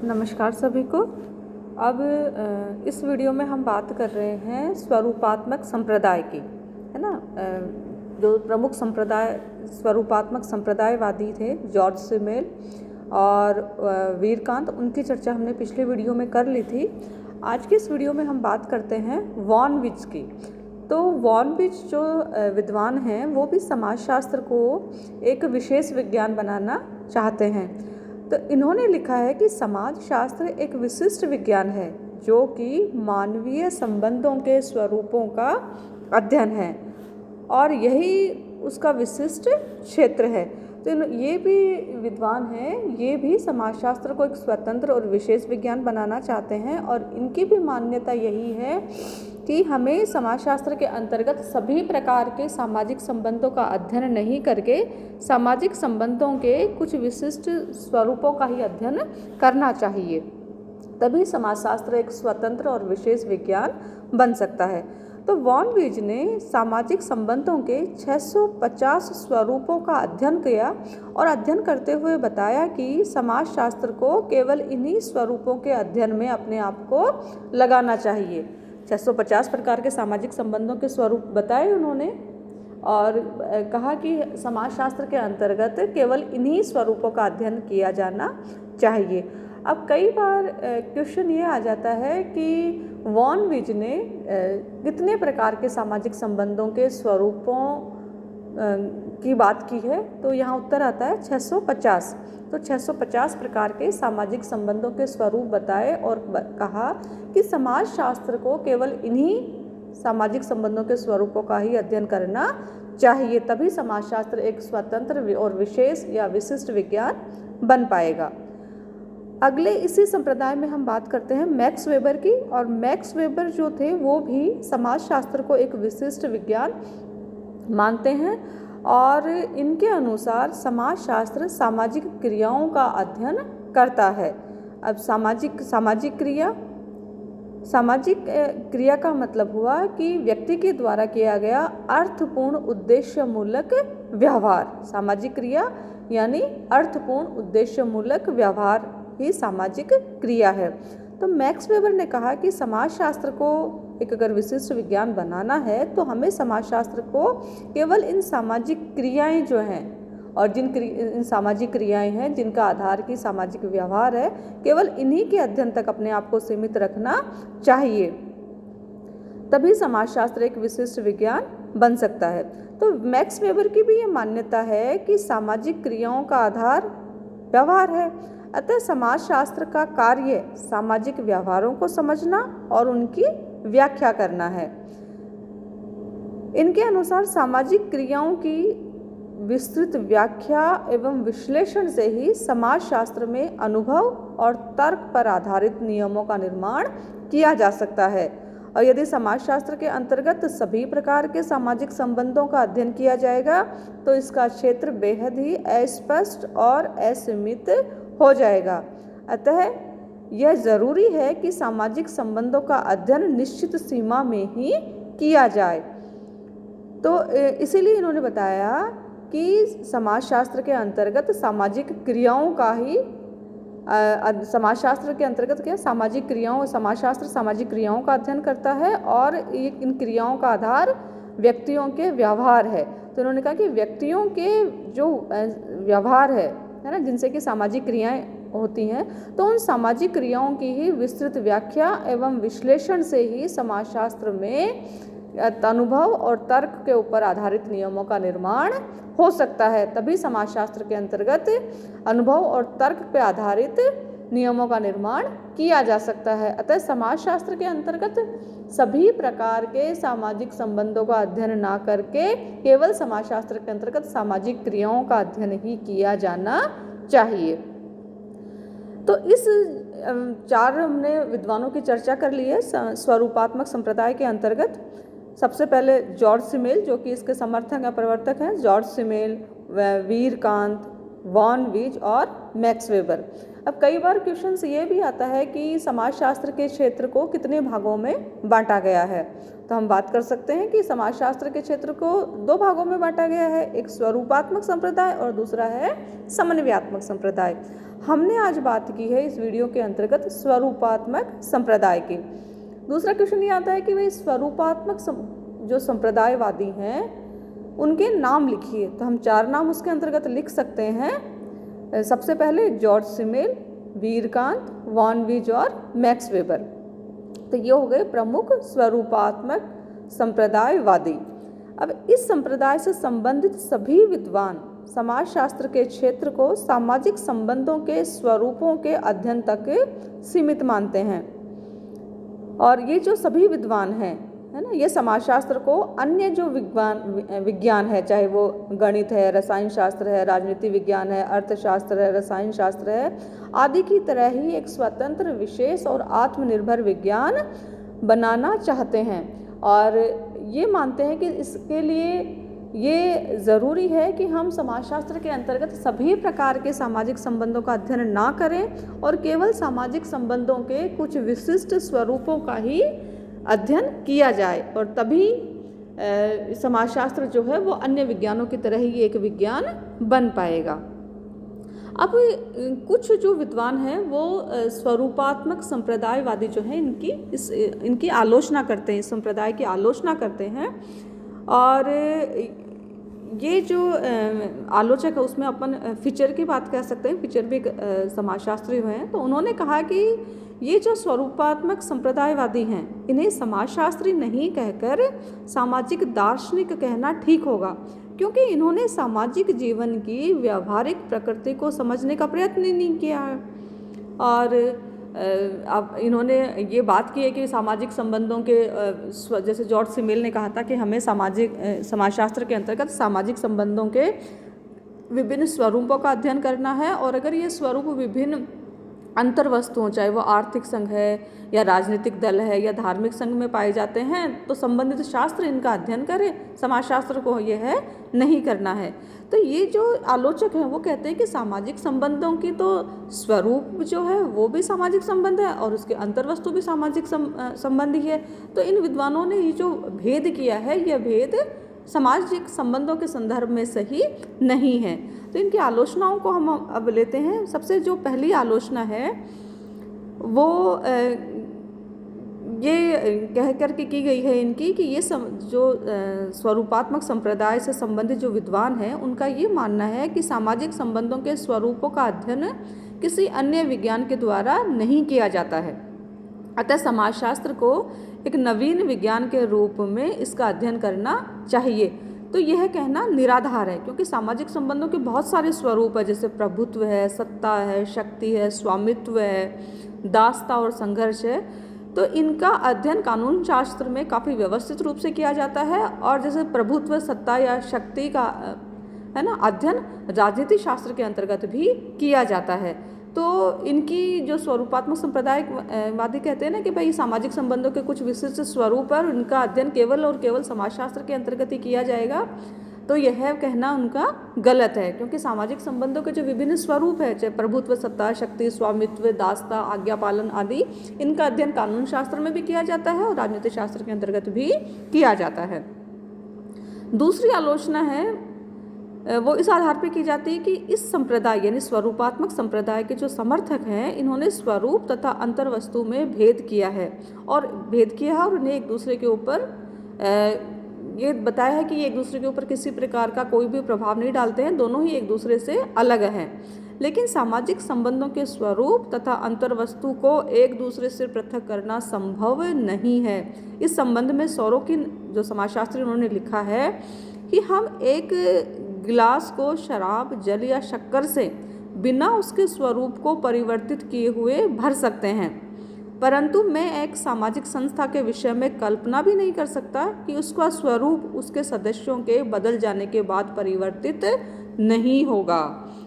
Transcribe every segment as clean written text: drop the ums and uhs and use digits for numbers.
नमस्कार सभी को। अब इस वीडियो में हम बात कर रहे हैं स्वरूपात्मक संप्रदाय की, है ना। जो प्रमुख संप्रदाय स्वरूपात्मक संप्रदायवादी थे जॉर्ज सिमेल और वीरकांत, उनकी चर्चा हमने पिछले वीडियो में कर ली थी। आज के इस वीडियो में हम बात करते हैं वॉन विच की। तो वॉन विच जो विद्वान हैं वो भी समाजशास्त्र को एक विशेष विज्ञान बनाना चाहते हैं। तो इन्होंने लिखा है कि समाजशास्त्र एक विशिष्ट विज्ञान है जो कि मानवीय संबंधों के स्वरूपों का अध्ययन है और यही उसका विशिष्ट क्षेत्र है। तो ये भी विद्वान हैं, ये भी समाजशास्त्र को एक स्वतंत्र और विशेष विज्ञान बनाना चाहते हैं और इनकी भी मान्यता यही है कि हमें समाजशास्त्र के अंतर्गत सभी प्रकार के सामाजिक संबंधों का अध्ययन नहीं करके सामाजिक संबंधों के कुछ विशिष्ट स्वरूपों का ही अध्ययन करना चाहिए, तभी समाजशास्त्र एक स्वतंत्र और विशेष विज्ञान बन सकता है। तो वॉन विच ने सामाजिक संबंधों के 650 स्वरूपों का अध्ययन किया और अध्ययन करते हुए बताया कि समाजशास्त्र को केवल इन्हीं स्वरूपों के अध्ययन में अपने आप को लगाना चाहिए। 650 प्रकार के सामाजिक संबंधों के स्वरूप बताए उन्होंने और कहा कि समाजशास्त्र के अंतर्गत केवल इन्हीं स्वरूपों का अध्ययन किया जाना चाहिए। अब कई बार क्वेश्चन ये आ जाता है कि वॉन विच ने कितने प्रकार के सामाजिक संबंधों के स्वरूपों की बात की है, तो यहाँ उत्तर आता है 650। तो 650 प्रकार के सामाजिक संबंधों के स्वरूप बताए और कहा कि समाजशास्त्र को केवल इन्हीं सामाजिक संबंधों के स्वरूपों का ही अध्ययन करना चाहिए, तभी समाजशास्त्र एक स्वतंत्र और विशेष या विशिष्ट विज्ञान बन पाएगा। अगले इसी संप्रदाय में हम बात करते हैं मैक्स वेबर की। और मैक्स वेबर जो थे वो भी समाजशास्त्र को एक विशिष्ट विज्ञान मानते हैं और इनके अनुसार समाजशास्त्र सामाजिक क्रियाओं का अध्ययन करता है। अब सामाजिक क्रिया का मतलब हुआ कि व्यक्ति के द्वारा किया गया अर्थपूर्ण उद्देश्यमूलक व्यवहार। सामाजिक क्रिया यानी अर्थपूर्ण उद्देश्यमूलक व्यवहार ही सामाजिक क्रिया है। तो मैक्स वेबर ने कहा कि समाजशास्त्र को एक अगर विशिष्ट विज्ञान बनाना है तो हमें समाजशास्त्र को केवल इन सामाजिक क्रियाएं जो हैं और इन सामाजिक क्रियाएं हैं जिनका आधार की सामाजिक व्यवहार है, केवल इन्हीं के अध्ययन तक अपने आप को सीमित रखना चाहिए, तभी समाजशास्त्र एक विशिष्ट विज्ञान बन सकता है। तो मैक्स वेबर की भी ये मान्यता है कि सामाजिक क्रियाओं का आधार व्यवहार है, अतः समाजशास्त्र का कार्य सामाजिक व्यवहारों को समझना और उनकी व्याख्या करना है। इनके अनुसार सामाजिक क्रियाओं की विस्तृत व्याख्या एवं विश्लेषण से ही समाजशास्त्र में अनुभव और तर्क पर आधारित नियमों का निर्माण किया जा सकता है। और यदि समाजशास्त्र के अंतर्गत सभी प्रकार के सामाजिक संबंधों का अध्ययन किया जाएगा तो इसका क्षेत्र बेहद ही अस्पष्ट और असीमित हो जाएगा। अतः यह जरूरी है कि सामाजिक संबंधों का अध्ययन निश्चित सीमा में ही किया जाए। तो इसीलिए इन्होंने बताया कि समाजशास्त्र के अंतर्गत सामाजिक क्रियाओं का ही समाजशास्त्र के अंतर्गत क्या सामाजिक क्रियाओं समाजशास्त्र सामाजिक क्रियाओं का अध्ययन करता है और इन क्रियाओं का आधार व्यक्तियों के व्यवहार है। तो उन्होंने कहा कि व्यक्तियों के जो व्यवहार है ना, जिनसे कि सामाजिक क्रियाएं होती हैं, तो उन सामाजिक क्रियाओं की ही विस्तृत व्याख्या एवं विश्लेषण से ही समाजशास्त्र में अनुभव और तर्क के ऊपर आधारित नियमों का निर्माण हो सकता है, तभी समाजशास्त्र के अंतर्गत अनुभव और तर्क पर आधारित नियमों का निर्माण किया जा सकता है। अतः समाजशास्त्र के अंतर्गत सभी प्रकार के सामाजिक संबंधों का अध्ययन ना करके केवल समाजशास्त्र के अंतर्गत सामाजिक क्रियाओं का अध्ययन ही किया जाना चाहिए। तो इस 4 हमने विद्वानों की चर्चा कर ली है स्वरूपात्मक संप्रदाय के अंतर्गत। सबसे पहले जॉर्ज सिमेल जो कि इसके समर्थक या प्रवर्तक हैं, जॉर्ज सिमेल, वीरकांत, वॉन वीज और मैक्स वेबर। अब कई बार क्वेश्चंस ये भी आता है कि समाजशास्त्र के क्षेत्र को कितने भागों में बांटा गया है। तो हम बात कर सकते हैं कि समाजशास्त्र के क्षेत्र को 2 भागों में बांटा गया है, एक स्वरूपात्मक संप्रदाय और दूसरा है समन्वयात्मक संप्रदाय। हमने आज बात की है इस वीडियो के अंतर्गत स्वरूपात्मक संप्रदाय की। दूसरा क्वेश्चन ये आता है कि भाई स्वरूपात्मक जो संप्रदायवादी हैं उनके नाम लिखिए। तो हम 4 नाम उसके अंतर्गत लिख सकते हैं। सबसे पहले जॉर्ज सिमेल, वीरकांत, वॉन वीज और मैक्स वेबर। तो ये हो गए प्रमुख स्वरूपात्मक संप्रदायवादी। अब इस संप्रदाय से संबंधित सभी विद्वान समाजशास्त्र के क्षेत्र को सामाजिक संबंधों के स्वरूपों के अध्ययन तक सीमित मानते हैं। और ये जो सभी विद्वान हैं, है ना, ये समाजशास्त्र को अन्य जो विज्ञान है, चाहे वो गणित है, रसायन शास्त्र है, राजनीति विज्ञान है, अर्थशास्त्र है, रसायन शास्त्र है आदि की तरह ही एक स्वतंत्र, विशेष और आत्मनिर्भर विज्ञान बनाना चाहते हैं। और ये मानते हैं कि इसके लिए ये ज़रूरी है कि हम समाजशास्त्र के अंतर्गत सभी प्रकार के सामाजिक संबंधों का अध्ययन ना करें और केवल सामाजिक संबंधों के कुछ विशिष्ट स्वरूपों का ही अध्ययन किया जाए, और तभी समाजशास्त्र जो है वो अन्य विज्ञानों की तरह ही एक विज्ञान बन पाएगा। अब कुछ जो विद्वान हैं वो स्वरूपात्मक संप्रदायवादी जो हैं इनकी आलोचना करते हैं, इस संप्रदाय की आलोचना करते हैं। और ये जो आलोचक है उसमें अपन फिचर की बात कर सकते हैं। फिचर भी एक समाजशास्त्री हैं। तो उन्होंने कहा कि ये जो स्वरूपात्मक संप्रदायवादी हैं इन्हें समाजशास्त्री नहीं कहकर सामाजिक दार्शनिक कहना ठीक होगा, क्योंकि इन्होंने सामाजिक जीवन की व्यावहारिक प्रकृति को समझने का प्रयत्न नहीं किया है। और अब इन्होंने ये बात की है कि सामाजिक संबंधों के जैसे जॉर्ज सिमेल ने कहा था कि हमें समाजशास्त्र के अंतर्गत सामाजिक संबंधों के विभिन्न स्वरूपों का अध्ययन करना है, और अगर ये स्वरूप विभिन्न अंतर्वस्तुओं, चाहे वो आर्थिक संघ है या राजनीतिक दल है या धार्मिक संघ में पाए जाते हैं, तो संबंधित शास्त्र इनका अध्ययन करें, समाजशास्त्र को ये है नहीं करना है। तो ये जो आलोचक हैं वो कहते हैं कि सामाजिक संबंधों की तो स्वरूप जो है वो भी सामाजिक संबंध है और उसके अंतर्वस्तु भी सामाजिक संबंध ही है। तो इन विद्वानों ने ये जो भेद किया है, यह भेद सामाजिक संबंधों के संदर्भ में सही नहीं है। तो इनकी आलोचनाओं को हम अब लेते हैं। सबसे जो पहली आलोचना है वो ये कह कर के की गई है इनकी कि ये जो स्वरूपात्मक संप्रदाय से संबंधित जो विद्वान हैं उनका ये मानना है कि सामाजिक संबंधों के स्वरूपों का अध्ययन किसी अन्य विज्ञान के द्वारा नहीं किया जाता है, अतः समाजशास्त्र को एक नवीन विज्ञान के रूप में इसका अध्ययन करना चाहिए। तो यह कहना निराधार है, क्योंकि सामाजिक संबंधों के बहुत सारे स्वरूप है, जैसे प्रभुत्व है, सत्ता है, शक्ति है, स्वामित्व है, दासता और संघर्ष है। तो इनका अध्ययन कानून शास्त्र में काफ़ी व्यवस्थित रूप से किया जाता है, और जैसे प्रभुत्व, सत्ता या शक्ति का है ना अध्ययन राजनीति शास्त्र के अंतर्गत भी किया जाता है। तो इनकी जो स्वरूपात्मक संप्रदायवादी कहते हैं ना कि भाई सामाजिक संबंधों के कुछ विशिष्ट स्वरूप है और इनका अध्ययन केवल और केवल समाजशास्त्र के अंतर्गत ही किया जाएगा, तो यह कहना उनका गलत है, क्योंकि सामाजिक संबंधों के जो विभिन्न स्वरूप है, चाहे प्रभुत्व, सत्ता, शक्ति, स्वामित्व, दासता, आज्ञा पालन आदि, इनका अध्ययन कानून शास्त्र में भी किया जाता है और राजनीति शास्त्र के अंतर्गत भी किया जाता है। दूसरी आलोचना है वो इस आधार पर की जाती है कि इस संप्रदाय यानी स्वरूपात्मक संप्रदाय के जो समर्थक हैं इन्होंने स्वरूप तथा अंतर्वस्तु में भेद किया है और उन्हें एक दूसरे के ऊपर ये बताया है कि ये एक दूसरे के ऊपर किसी प्रकार का कोई भी प्रभाव नहीं डालते हैं, दोनों ही एक दूसरे से अलग हैं। लेकिन सामाजिक संबंधों के स्वरूप तथा अंतर्वस्तु को एक दूसरे से पृथक करना संभव नहीं है। इस संबंध में सोरोकिन जो समाजशास्त्री उन्होंने लिखा है कि हम एक गिलास को शराब, जल या शक्कर से बिना उसके स्वरूप को परिवर्तित किए हुए भर सकते हैं, परंतु मैं एक सामाजिक संस्था के विषय में कल्पना भी नहीं कर सकता कि उसका स्वरूप उसके सदस्यों के बदल जाने के बाद परिवर्तित नहीं होगा।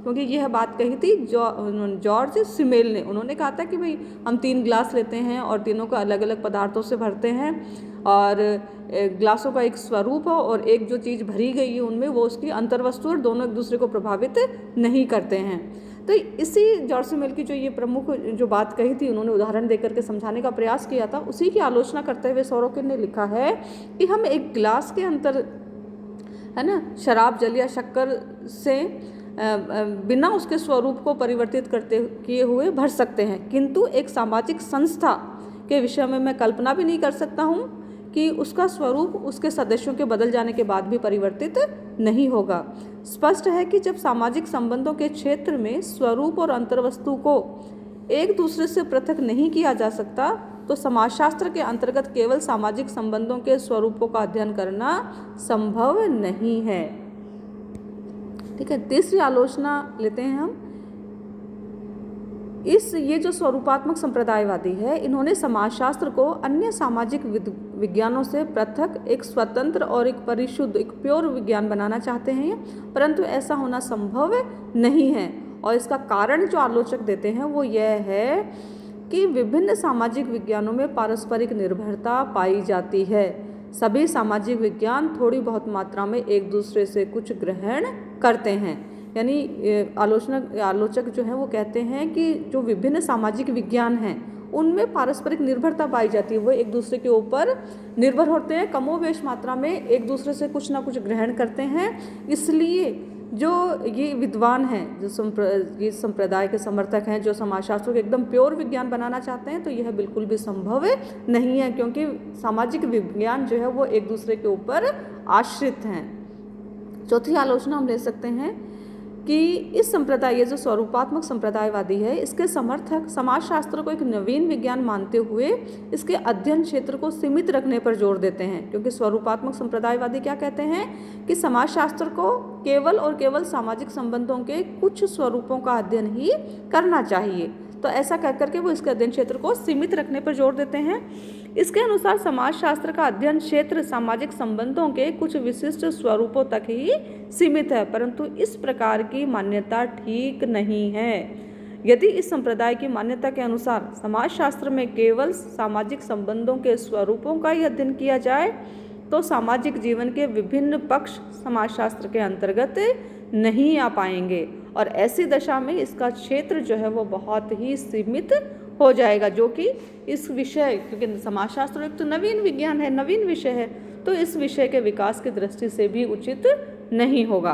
क्योंकि यह बात कही थी जॉर्ज सिमेल ने। उन्होंने कहा था कि भाई हम 3 ग्लास लेते हैं और तीनों को अलग अलग पदार्थों से भरते हैं और ग्लासों का एक स्वरूप हो और एक जो चीज़ भरी गई है उनमें वो उसकी अंतर्वस्तु और दोनों एक दूसरे को प्रभावित नहीं करते हैं। तो इसी जॉर्ज सिमेल की जो ये प्रमुख जो बात कही थी, उन्होंने उदाहरण देकर के समझाने का प्रयास किया था, उसी की आलोचना करते हुए सोरोकिन ने लिखा है कि हम एक गिलास के अंदर है ना शराब, जल या शक्कर से बिना उसके स्वरूप को परिवर्तित करते किए हुए भर सकते हैं, किंतु एक सामाजिक संस्था के विषय में मैं कल्पना भी नहीं कर सकता हूँ कि उसका स्वरूप उसके सदस्यों के बदल जाने के बाद भी परिवर्तित नहीं होगा। स्पष्ट है कि जब सामाजिक संबंधों के क्षेत्र में स्वरूप और अंतर्वस्तु को एक दूसरे से पृथक नहीं किया जा सकता तो समाजशास्त्र के अंतर्गत केवल सामाजिक संबंधों के स्वरूपों का अध्ययन करना संभव नहीं है। ठीक है, तीसरी आलोचना लेते हैं हम। ये जो स्वरूपात्मक संप्रदायवादी है, इन्होंने समाजशास्त्र को अन्य सामाजिक विज्ञानों से पृथक, एक स्वतंत्र और एक परिशुद्ध, एक प्योर विज्ञान बनाना चाहते हैं, परंतु ऐसा होना संभव नहीं है। और इसका कारण जो आलोचक देते हैं वो यह है कि विभिन्न सामाजिक विज्ञानों में पारस्परिक निर्भरता पाई जाती है। सभी सामाजिक विज्ञान थोड़ी बहुत मात्रा में एक दूसरे से कुछ ग्रहण करते हैं। यानी आलोचक जो हैं वो कहते हैं कि जो विभिन्न सामाजिक विज्ञान हैं उनमें पारस्परिक निर्भरता पाई जाती है, वो एक दूसरे के ऊपर निर्भर होते हैं, कमोवेश मात्रा में एक दूसरे से कुछ ना कुछ ग्रहण करते हैं। इसलिए जो ये विद्वान हैं, जो ये संप्रदाय के समर्थक हैं, जो समाजशास्त्र को एकदम प्योर विज्ञान बनाना चाहते हैं, तो यह बिल्कुल भी संभव नहीं है, क्योंकि सामाजिक विज्ञान जो है वो एक दूसरे के ऊपर आश्रित हैं। चौथी आलोचना हम ले सकते हैं कि इस संप्रदाय, ये जो स्वरूपात्मक संप्रदायवादी है, इसके समर्थक समाजशास्त्र को एक नवीन विज्ञान मानते हुए इसके अध्ययन क्षेत्र को सीमित रखने पर जोर देते हैं। क्योंकि स्वरूपात्मक संप्रदायवादी क्या कहते हैं कि समाजशास्त्र को केवल और केवल सामाजिक संबंधों के कुछ स्वरूपों का अध्ययन ही करना चाहिए। तो ऐसा कह करके वो इसके अध्ययन क्षेत्र को सीमित रखने पर जोर देते हैं। इसके अनुसार समाजशास्त्र का अध्ययन क्षेत्र सामाजिक संबंधों के कुछ विशिष्ट स्वरूपों तक ही सीमित है, परंतु इस प्रकार की मान्यता ठीक नहीं है। यदि इस संप्रदाय की मान्यता के अनुसार समाजशास्त्र में केवल सामाजिक संबंधों के स्वरूपों का ही अध्ययन किया जाए तो सामाजिक जीवन के विभिन्न पक्ष समाजशास्त्र के अंतर्गत नहीं आ पाएंगे और ऐसी दशा में इसका क्षेत्र जो है वो बहुत ही सीमित हो जाएगा, जो कि इस विषय, क्योंकि समाजशास्त्र एक तो नवीन विज्ञान है, नवीन विषय है, तो इस विषय के विकास की दृष्टि से भी उचित नहीं होगा।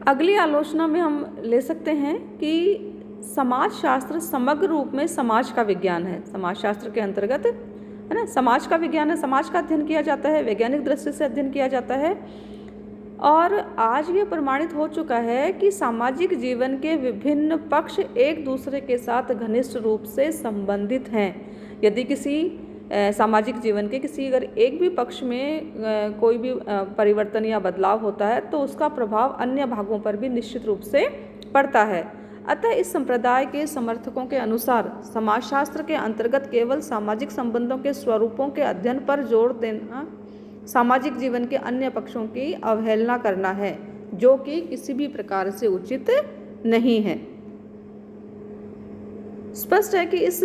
अगली आलोचना में हम ले सकते हैं कि समाजशास्त्र समग्र रूप में समाज का विज्ञान है। समाजशास्त्र के अंतर्गत है ना समाज का विज्ञान है, समाज का अध्ययन किया जाता है, वैज्ञानिक दृष्टि से अध्ययन किया जाता है। और आज ये प्रमाणित हो चुका है कि सामाजिक जीवन के विभिन्न पक्ष एक दूसरे के साथ घनिष्ठ रूप से संबंधित हैं। यदि किसी सामाजिक जीवन के किसी अगर एक भी पक्ष में कोई भी परिवर्तन या बदलाव होता है तो उसका प्रभाव अन्य भागों पर भी निश्चित रूप से पड़ता है। अतः इस संप्रदाय के समर्थकों के अनुसार समाजशास्त्र के अंतर्गत केवल सामाजिक संबंधों के स्वरूपों के अध्ययन पर जोर देना सामाजिक जीवन के अन्य पक्षों की अवहेलना करना है, जो कि किसी भी प्रकार से उचित नहीं है। स्पष्ट है कि इस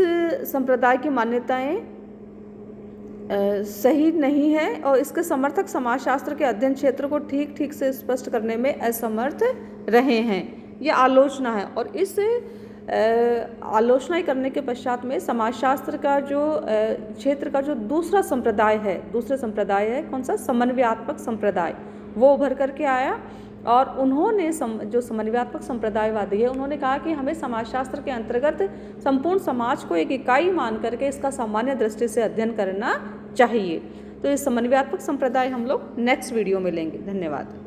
संप्रदाय की मान्यताएं सही नहीं है और इसके समर्थक समाजशास्त्र के अध्ययन क्षेत्र को ठीक से स्पष्ट करने में असमर्थ रहे हैं। यह आलोचना है और इस आलोचना करने के पश्चात में समाजशास्त्र का जो क्षेत्र का जो दूसरे संप्रदाय है, कौन सा, समन्वयात्मक संप्रदाय, वो उभर करके आया। और उन्होंने जो समन्वयात्मक संप्रदायवादी है, उन्होंने कहा कि हमें समाजशास्त्र के अंतर्गत संपूर्ण समाज को एक इकाई मान करके इसका सामान्य दृष्टि से अध्ययन करना चाहिए। तो इस समन्वयात्मक संप्रदाय हम लोग नेक्स्ट वीडियो में लेंगे। धन्यवाद।